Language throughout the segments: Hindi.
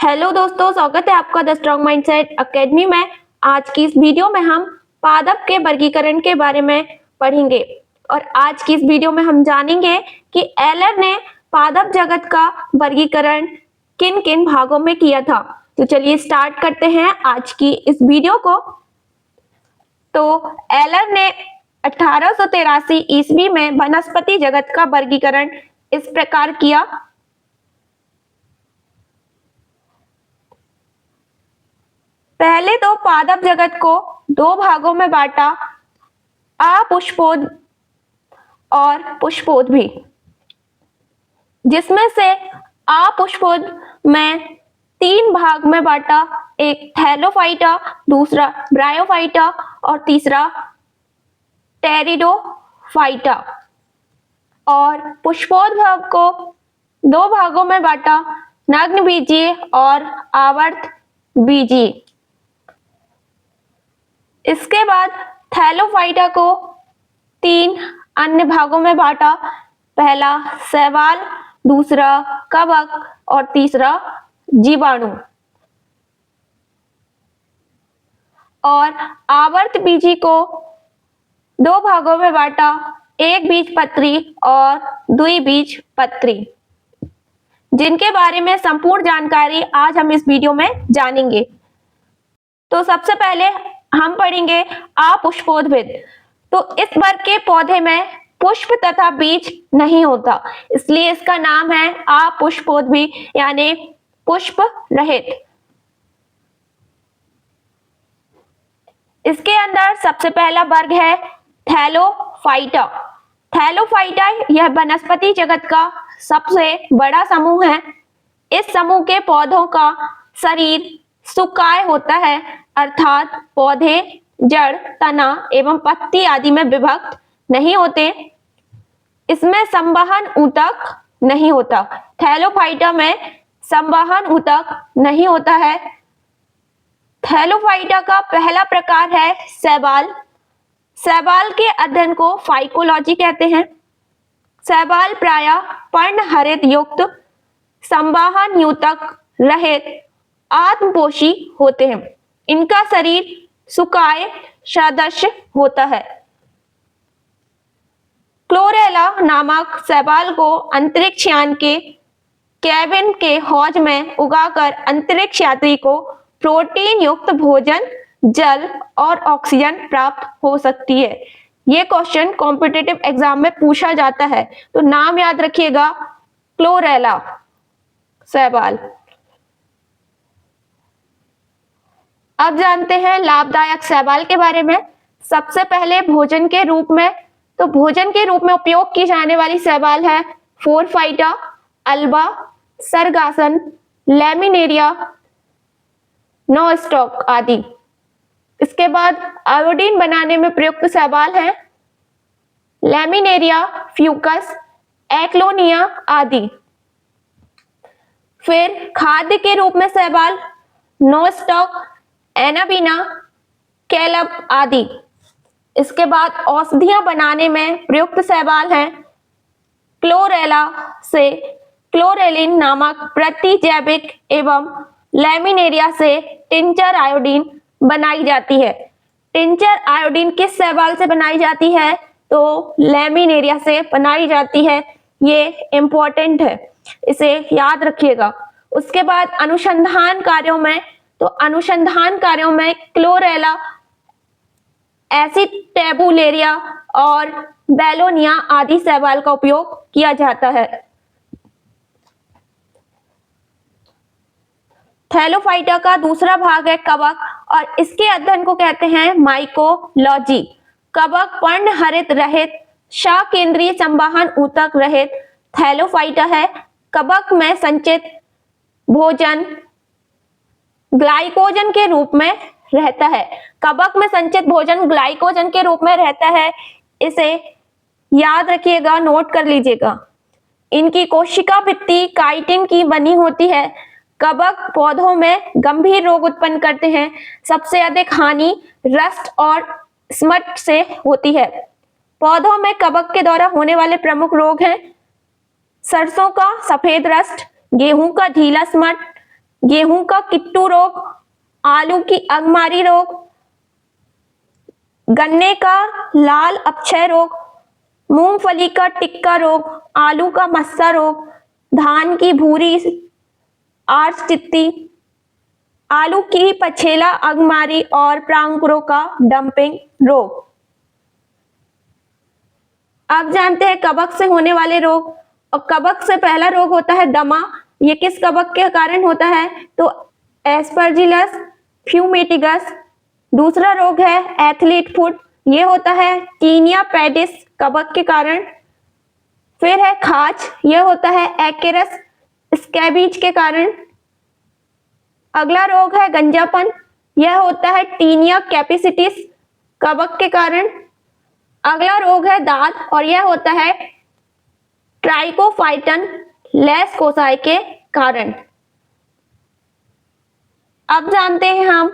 हेलो दोस्तों, स्वागत है आपका द स्ट्रॉन्ग माइंडसेट एकेडमी में। आज की इस वीडियो में हम पादप के वर्गीकरण के बारे में पढ़ेंगे और आज की इस वीडियो में हम जानेंगे कि एलर ने पादप जगत का वर्गीकरण किन किन भागों में किया था। तो चलिए स्टार्ट करते हैं आज की इस वीडियो को। तो एलर ने 1883 ईस्वी में वनस्पति जगत का वर्गीकरण इस प्रकार किया। पहले तो पादप जगत को दो भागों में बांटा, अपुष्पोद और पुष्पोद भी, जिसमें से अपुष्पोद में तीन भाग में बांटा, एक थैलोफाइटा, दूसरा ब्रायोफाइटा और तीसरा टेरिडोफाइटा। और पुष्पोद भाग को दो भागों में बांटा, नग्न बीजीय और आवर्त बीजीय। इसके बाद थैलोफाइटा को तीन अन्य भागों में बांटा, पहला शैवाल, दूसरा कवक और तीसरा जीवाणु। और आवर्त बीजी को दो भागों में बांटा, एक बीजपत्री और द्विबीजपत्री, जिनके बारे में संपूर्ण जानकारी आज हम इस वीडियो में जानेंगे। तो सबसे पहले हम पढ़ेंगे अपुष्पोद्भिद। तो इस वर्ग के पौधे में पुष्प तथा बीज नहीं होता, इसलिए इसका नाम है अपुष्पोद्भिद यानी पुष्प रहित। इसके अंदर सबसे पहला वर्ग है थैलोफाइटा। थैलोफाइटा यह वनस्पति जगत का सबसे बड़ा समूह है। इस समूह के पौधों का शरीर सुकाय होता है, अर्थात पौधे जड़, तना एवं पत्ती आदि में विभक्त नहीं होते। इसमें संवहन ऊतक नहीं होता। थैलोफाइटा में संवहन ऊतक नहीं होता है। थैलोफाइटा का पहला प्रकार है शैवाल। शैवाल के अध्ययन को फाइकोलॉजी कहते हैं। शैवाल प्रायः पर्णहरित युक्त, संवहन ऊतक रहित, आत्मपोषी होते हैं। इनका शरीर सुकाय सदृश होता है। क्लोरेला नामक शैवाल को अंतरिक्ष यान के केबिन के हौज में उगाकर अंतरिक्ष यात्री को प्रोटीन युक्त भोजन, जल और ऑक्सीजन प्राप्त हो सकती है। यह क्वेश्चन कॉम्पिटिटिव एग्जाम में पूछा जाता है, तो नाम याद रखिएगा, क्लोरेला शैवाल। अब जानते हैं लाभदायक शैवाल के बारे में। सबसे पहले भोजन के रूप में, तो भोजन के रूप में उपयोग की जाने वाली शैवाल है फोरफाइटा, अल्बा, सरगासन, लैमिनेरिया, नोस्टॉक आदि। इसके बाद आयोडीन बनाने में प्रयुक्त शैवाल है लैमिनेरिया, फ्यूकस, एक्लोनिया आदि। फिर खाद्य के रूप में शैवाल नोस्टॉक, एनाबीना, कैलब आदि। इसके बाद औषधियां बनाने में प्रयुक्त शैवाल हैं क्लोरेला से क्लोरेलिन नामक प्रतिजैविक एवं लैमिनेरिया से टिंचर आयोडीन बनाई जाती है। टिंचर आयोडीन किस शैवाल से बनाई जाती है? तो लैमिनेरिया से बनाई जाती है। ये इंपॉर्टेंट है, इसे याद रखिएगा। उसके बाद अनुसंधान कार्यों में, तो अनुसंधान कार्यों में क्लोरेला, एसिटेबुलेरिया और बेलोनिया आदि शैवाल का उपयोग किया जाता है। थैलोफाइटा का दूसरा भाग है कवक और इसके अध्ययन को कहते हैं माइकोलॉजी। कवक पर्णहरित रहित, सकेंद्रीय संवहन ऊतक रहित थैलोफाइटा है। कवक में संचित भोजन ग्लाइकोजन के रूप में रहता है। कवक में संचित भोजन ग्लाइकोजन के रूप में रहता है, इसे याद रखिएगा, नोट कर लीजिएगा। इनकी कोशिका भित्ति काइटिन की बनी होती है। कवक पौधों में गंभीर रोग उत्पन्न करते हैं। सबसे अधिक हानि रस्ट और स्मट से होती है। पौधों में कवक के द्वारा होने वाले प्रमुख रोग हैं सरसों का सफेद रस्ट, गेहूं का ढीला स्मट, गेहूं का किट्टू रोग, आलू की अंगमारी रोग, गन्ने का लाल अपक्षय रोग, मूंगफली का टिक्का रोग, आलू का मस्सा रोग, धान की भूरी आर्चटित्ती, आलू की पछेला अंगमारी और प्रांकुरों का डंपिंग रोग। अब जानते हैं कवक से होने वाले रोग। और कवक से पहला रोग होता है दमा। ये किस कवक के कारण होता है? तो एस्परजिलस फ्यूमेटिगस। दूसरा रोग है एथलीट फुट, ये होता है टीनिया पेडिस कवक के कारण। फिर है खाज, यह होता है एक्केरस स्कैबीज के कारण। अगला रोग है गंजापन, यह होता है टीनिया कैपिसिटिस कवक के कारण। अगला रोग है दाद और यह होता है ट्राइकोफाइटन लेस कोसाई के कारण। अब जानते हैं हम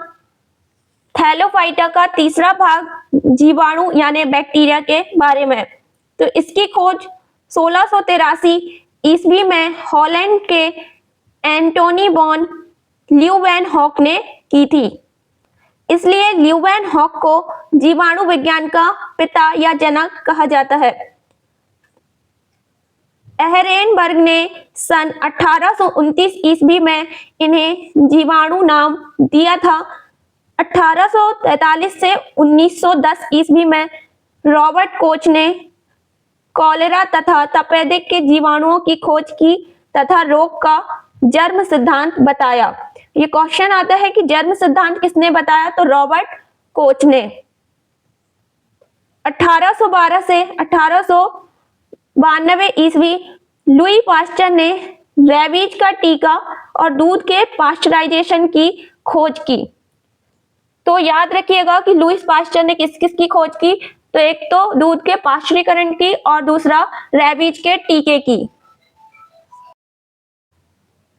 थैलोफाइटा का तीसरा भाग जीवाणु यानी बैक्टीरिया के बारे में। तो इसकी खोज 1683 ईस्वी में हॉलैंड के एंटोनी वॉन ल्यूवेनहॉक ने की थी। इसलिए ल्यूवेनहॉक को जीवाणु विज्ञान का पिता या जनक कहा जाता है। एहरेनबर्ग ने सन 1829 ईस्वी में इन्हें जीवाणु नाम दिया था। 1843 से 1910 ईस्वी में रॉबर्ट कोच ने कॉलेरा तथा तपेदिक के जीवाणुओं की खोज की तथा रोग का जन्म सिद्धांत बताया। ये क्वेश्चन आता है कि जन्म सिद्धांत किसने बताया? तो रॉबर्ट कोच ने। 1812 से 1892 ईस्वी लुई पास्चर ने रेबीज का टीका और दूध के पास्चराइजेशन की खोज की। तो याद रखिएगा कि लुईस पास्चर ने किस किस की खोज की? तो एक तो दूध के पास्चरीकरण की और दूसरा रेबीज के टीके की।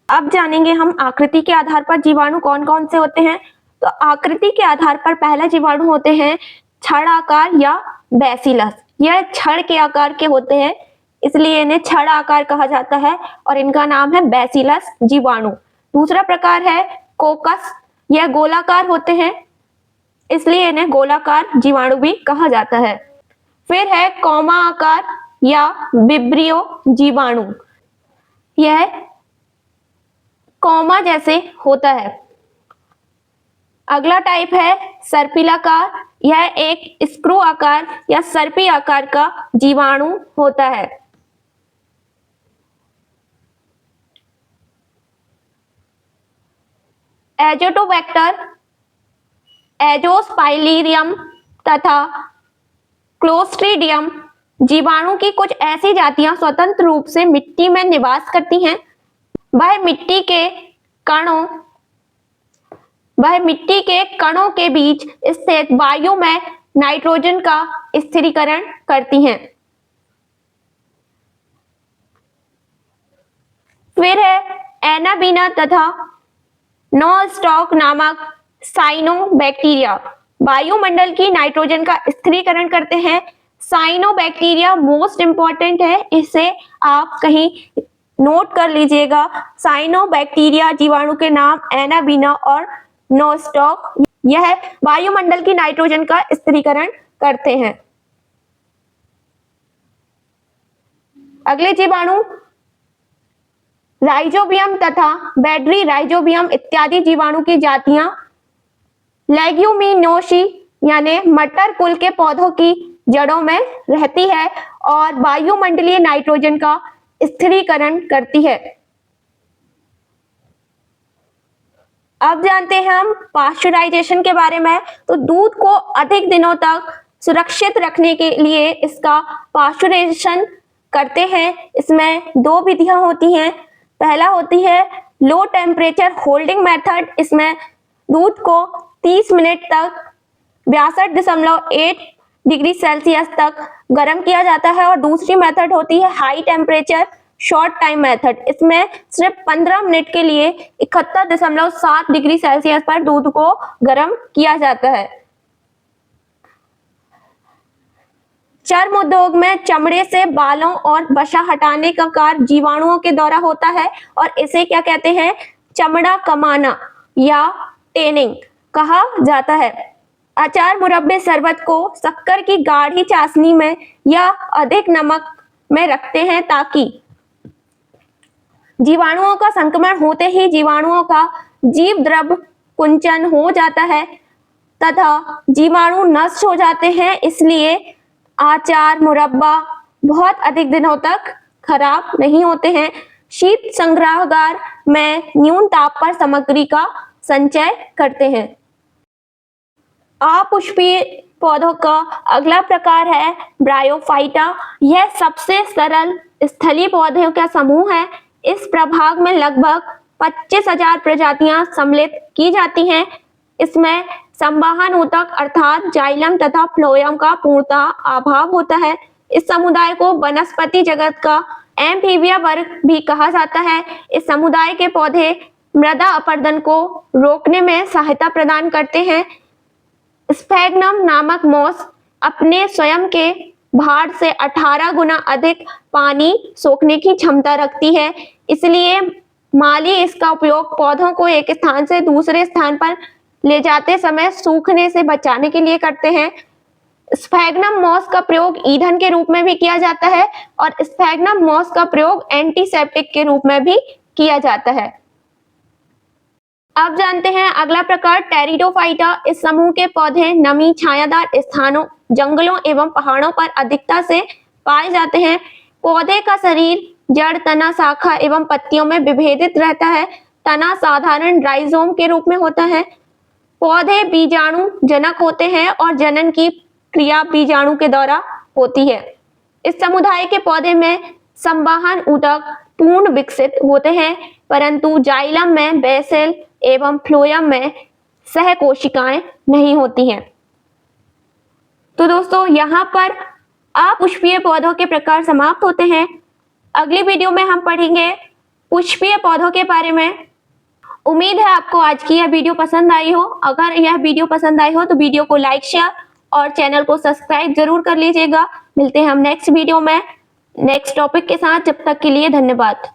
अब जानेंगे हम आकृति के आधार पर जीवाणु कौन कौन से होते हैं। तो आकृति के आधार पर पहला जीवाणु होते हैं छड़ आकार या बैसिलस। यह छड़ के आकार के होते हैं, इसलिए इन्हें छड़ आकार कहा जाता है और इनका नाम है बैसिलस जीवाणु। दूसरा प्रकार है कोकस, यह गोलाकार होते हैं, इसलिए इन्हें गोलाकार जीवाणु भी कहा जाता है। फिर है कौमा आकार या विब्रियो जीवाणु, यह कौमा जैसे होता है। अगला टाइप है सर्पिलाकार, यह एक स्क्रू आकार या सर्पी आकार का जीवाणु होता है। एजोटोबैक्टर, एजोस्पाइलिरियम तथा क्लोस्ट्रीडियम जीवाणु की कुछ ऐसी जातियां स्वतंत्र रूप से मिट्टी में निवास करती हैं। वह मिट्टी के कणों के बीच स्थित वायु में नाइट्रोजन का स्थिरीकरण करती हैं। फिर है एनाबीना तथा नोस्टॉक नामक साइनोबैक्टीरिया, वायुमंडल की नाइट्रोजन का स्थिरीकरण करते हैं। साइनोबैक्टीरिया मोस्ट इंपॉर्टेंट है, इसे आप कहीं नोट कर लीजिएगा। साइनोबैक्टीरिया जीवाणु के नाम एनाबीना और नोस्टॉक, यह वायुमंडल की नाइट्रोजन का स्थिरीकरण करते हैं। अगले जीवाणु राइजोबियम तथा बैडरी राइजोबियम इत्यादि जीवाणु की जातियां लेग्यूमिनोसी यानी मटर कुल के पौधों की जड़ों में रहती है और वायुमंडलीय नाइट्रोजन का स्थिरीकरण करती है। अब जानते हैं हम पास्चराइजेशन के बारे में। तो दूध को अधिक दिनों तक सुरक्षित रखने के लिए इसका पास्चराइजेशन करते हैं। इसमें दो विधियां होती हैं। पहला होती है लो टेम्परेचर होल्डिंग मेथड, इसमें दूध को 30 मिनट तक 62.8 डिग्री सेल्सियस तक गर्म किया जाता है। और दूसरी मेथड होती है high temperature short time method, इसमें सिर्फ 15 मिनट के लिए 71.7 डिग्री सेल्सियस पर दूध को गर्म किया जाता है। चर्म उद्योग में चमड़े से बालों और वसा हटाने का कार्य जीवाणुओं के द्वारा होता है और इसे क्या कहते हैं? चमड़ा कमाना या टेनिंग कहा जाता है। अचार, मुरब्बे, शरबत को शक्कर की गाढ़ी चाशनी में या अधिक नमक में रखते हैं ताकि जीवाणुओं का संक्रमण होते ही जीवाणुओं का जीव द्रव कुंचन हो जाता है तथा जीवाणु नष्ट हो जाते हैं। इसलिए अचार, मुरब्बा बहुत अधिक दिनों तक खराब नहीं होते हैं। शीत संग्रहागार में न्यून ताप पर सामग्री का संचय करते हैं। अपुष्पीय पौधों का अगला प्रकार है ब्रायोफाइटा। यह सबसे सरल स्थलीय पौधों का समूह है। इस प्रभाग में लगभग 25,000 प्रजातियां सम्मिलित की जाती हैं। इसमें संवहन ऊतक अर्थात जाइलम तथा फ्लोएम का पूर्णतः अभाव होता है। इस समुदाय को वनस्पति जगत का एम्फीबिया वर्ग भी कहा जाता है। इस समुदाय के पौधे मृदा अपरदन को रोकने में सहायता प्रदान करते हैं। स्फैग्नम नामक मॉस अपने स्वयं के भार से 18 गुना अधिक पानी सोखने की क्षमता रखती है। इसलिए माली इसका उपयोग पौधों को एक स्थान से दूसरे स्थान पर ले जाते समय सूखने से बचाने के लिए करते हैं। स्फैग्नम मॉस का प्रयोग ईंधन के रूप में भी किया जाता है और स्फैग्नम मॉस का प्रयोग एंटीसेप्टिक के रूप में भी किया जाता है। अब जानते हैं अगला प्रकार टेरिडोफाइटा। इस समूह के पौधे नमी, छायादार स्थानों, जंगलों एवं पहाड़ों पर अधिकता से पाए जाते हैं। पौधे का शरीर जड़, तना, शाखा एवं पत्तियों में विभेदित रहता है। तना साधारण राइजोम के रूप में होता है। पौधे बीजाणु जनक होते हैं और जनन की क्रिया बीजाणु के द्वारा होती है। इस समुदाय के पौधे में संवहन ऊतक पूर्ण विकसित होते हैं, परंतु जाइलम में बेसेल एवं फ्लोएम में सहकोशिकाएं नहीं होती हैं। तो दोस्तों यहाँ पर अपुष्पीय पौधों के प्रकार समाप्त होते हैं। अगली वीडियो में हम पढ़ेंगे पुष्पीय पौधों के बारे में। उम्मीद है आपको आज की यह वीडियो पसंद आई हो। अगर यह वीडियो पसंद आई हो तो वीडियो को लाइक, शेयर और चैनल को सब्सक्राइब जरूर कर लीजिएगा। मिलते हैं हम नेक्स्ट वीडियो में नेक्स्ट टॉपिक के साथ। जब तक के लिए धन्यवाद।